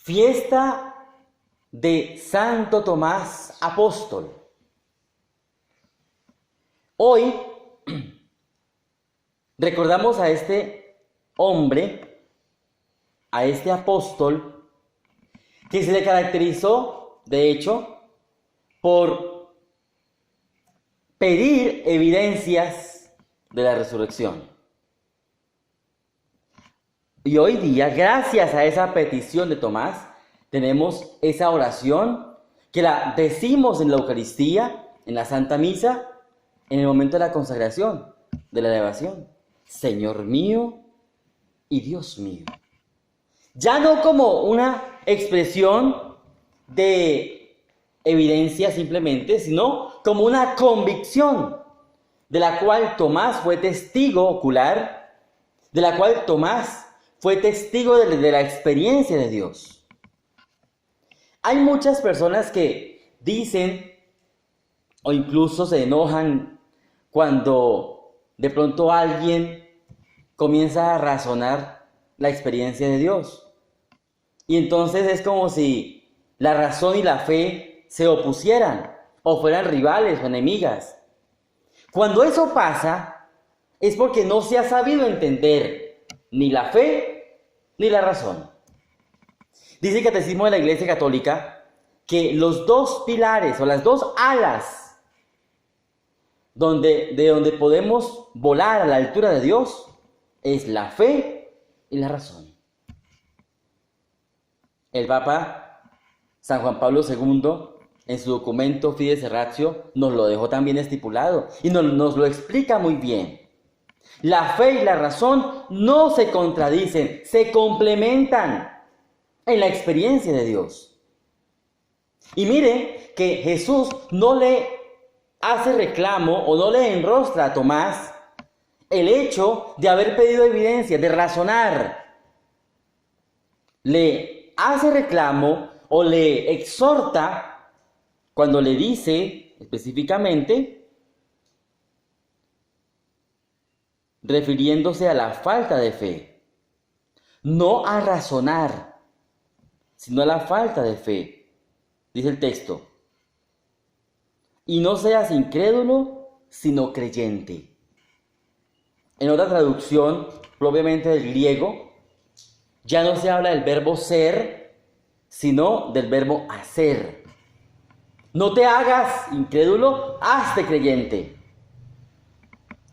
Fiesta de Santo Tomás Apóstol. Hoy recordamos a este hombre, a este apóstol, que se le caracterizó, de hecho, por pedir evidencias de la resurrección. Y hoy día, gracias a esa petición de Tomás, tenemos esa oración que la decimos en la Eucaristía, en la Santa Misa, en el momento de la consagración, de la elevación. Señor mío y Dios mío. Ya no como una expresión de evidencia simplemente, sino como una convicción de la cual Tomás fue testigo ocular, de la cual Tomás fue testigo de la experiencia de Dios. Hay muchas personas que dicen o incluso se enojan cuando de pronto alguien comienza a razonar la experiencia de Dios. Y entonces es como si la razón y la fe se opusieran o fueran rivales o enemigas. Cuando eso pasa es porque no se ha sabido entender ni la fe ni la razón. Dice el Catecismo de la Iglesia Católica que los dos pilares o las dos alas de donde podemos volar a la altura de Dios es la fe y la razón. El Papa San Juan Pablo II, en su documento Fides et Ratio, nos lo dejó también estipulado y nos lo explica muy bien. La fe y la razón no se contradicen, se complementan en la experiencia de Dios. Y mire que Jesús no le hace reclamo o no le enrostra a Tomás el hecho de haber pedido evidencia, de razonar. Le hace reclamo o le exhorta cuando le dice específicamente, refiriéndose a la falta de fe, no a razonar, sino a la falta de fe. Dice el texto, y no seas incrédulo, sino creyente. En otra traducción, propiamente del griego, ya no se habla del verbo ser, sino del verbo hacer. No te hagas incrédulo, hazte creyente.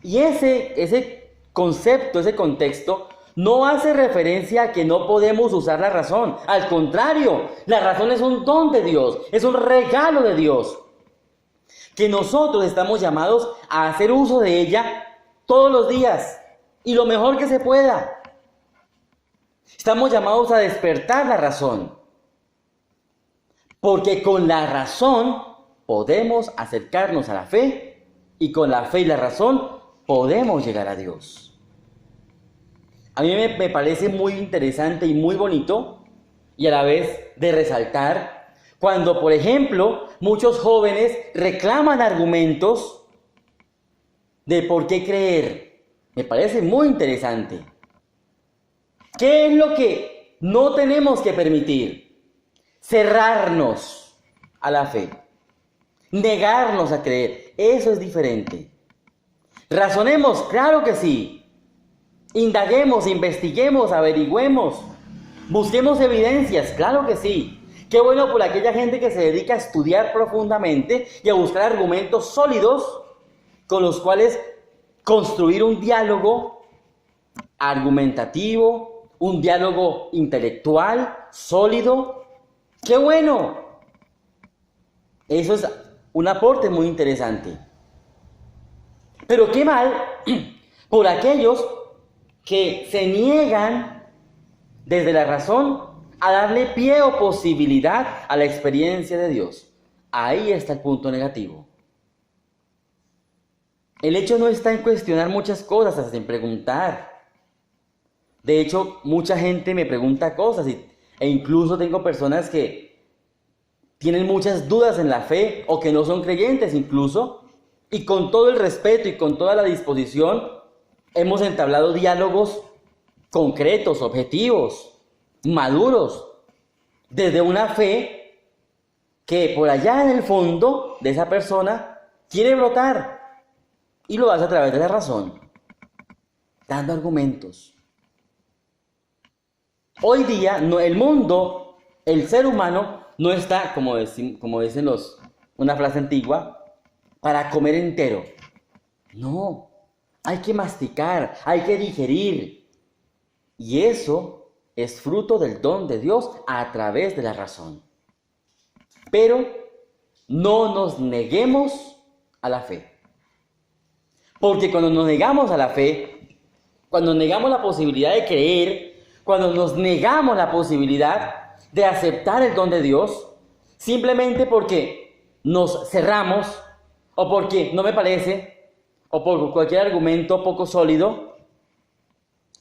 Y ese concepto, ese contexto, no hace referencia a que no podemos usar la razón. Al contrario, la razón es un don de Dios, es un regalo de Dios, que nosotros estamos llamados a hacer uso de ella todos los días y lo mejor que se pueda. Estamos llamados a despertar la razón, porque con la razón podemos acercarnos a la fe y con la fe y la razón podemos llegar a Dios. A mí me parece muy interesante y muy bonito y a la vez de resaltar cuando, por ejemplo, muchos jóvenes reclaman argumentos de por qué creer. Me parece muy interesante. ¿Qué es lo que no tenemos que permitir? Cerrarnos a la fe, negarnos a creer. Eso es diferente. Razonemos, claro que sí. Indaguemos, investiguemos, averigüemos. Busquemos evidencias, claro que sí. Qué bueno por aquella gente que se dedica a estudiar profundamente y a buscar argumentos sólidos con los cuales construir un diálogo argumentativo, un diálogo intelectual, sólido. ¡Qué bueno! Eso es un aporte muy interesante. Pero qué mal por aquellos que se niegan desde la razón a darle pie o posibilidad a la experiencia de Dios. Ahí está el punto negativo. El hecho no está en cuestionar muchas cosas, hasta en preguntar. De hecho, mucha gente me pregunta cosas e incluso tengo personas que tienen muchas dudas en la fe o que no son creyentes incluso. Y con todo el respeto y con toda la disposición hemos entablado diálogos concretos, objetivos, maduros, desde una fe que por allá en el fondo de esa persona quiere brotar, y lo hace a través de la razón, dando argumentos. Hoy día, el mundo, el ser humano, no está, como dicen una frase antigua, para comer entero. No, hay que masticar, hay que digerir. Y eso es fruto del don de Dios a través de la razón. Pero no nos neguemos a la fe. Porque cuando nos negamos a la fe, cuando negamos la posibilidad de creer, cuando nos negamos la posibilidad de aceptar el don de Dios, simplemente porque nos cerramos, o porque no me parece, o por cualquier argumento poco sólido,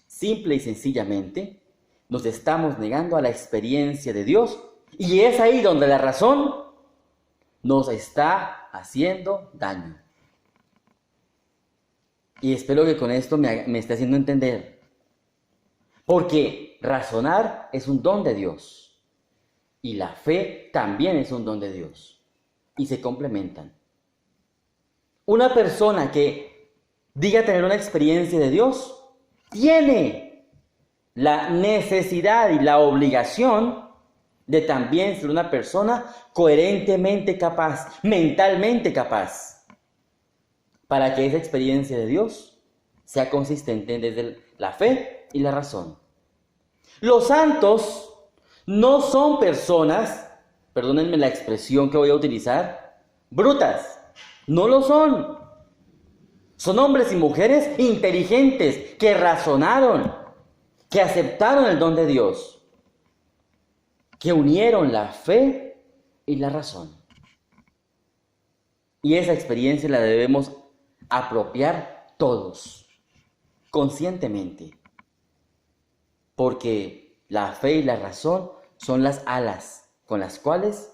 simple y sencillamente nos estamos negando a la experiencia de Dios, y es ahí donde la razón nos está haciendo daño. Y espero que con esto me esté haciendo entender. Porque razonar es un don de Dios. Y la fe también es un don de Dios. Y se complementan. Una persona que diga tener una experiencia de Dios, tiene la necesidad y la obligación de también ser una persona coherentemente capaz, mentalmente capaz, para que esa experiencia de Dios sea consistente desde la fe y la razón. Los santos no son personas, perdónenme la expresión que voy a utilizar, brutas. No lo son. Son hombres y mujeres inteligentes que razonaron, que aceptaron el don de Dios, que unieron la fe y la razón. Y esa experiencia la debemos apropiar todos, conscientemente, porque la fe y la razón son las alas con las cuales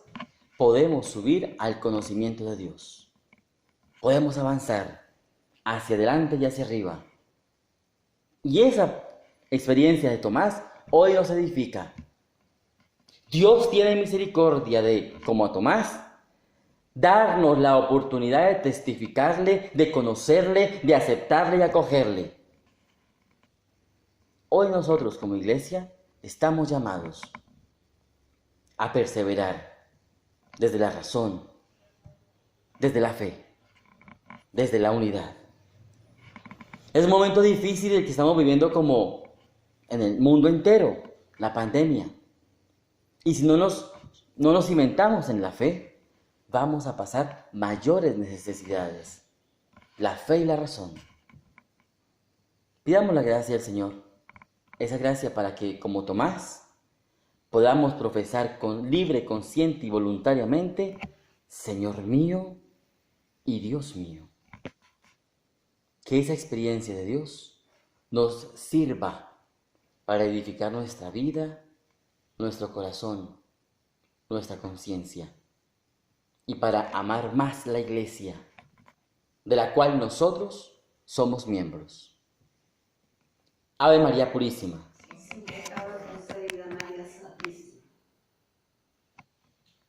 podemos subir al conocimiento de Dios. Podemos avanzar hacia adelante y hacia arriba. Y esa experiencia de Tomás hoy nos edifica. Dios tiene misericordia de, como a Tomás, darnos la oportunidad de testificarle, de conocerle, de aceptarle y acogerle. Hoy nosotros como iglesia estamos llamados a perseverar desde la razón, desde la fe, desde la unidad. Es un momento difícil el que estamos viviendo como en el mundo entero, la pandemia. Y si no nos cimentamos en la fe, vamos a pasar mayores necesidades. La fe y la razón. Pidamos la gracia del Señor. Esa gracia para que, como Tomás, podamos profesar libre, consciente y voluntariamente, Señor mío y Dios mío. Que esa experiencia de Dios nos sirva para edificar nuestra vida, nuestro corazón, nuestra conciencia, y para amar más la iglesia, de la cual nosotros somos miembros. Ave María Purísima.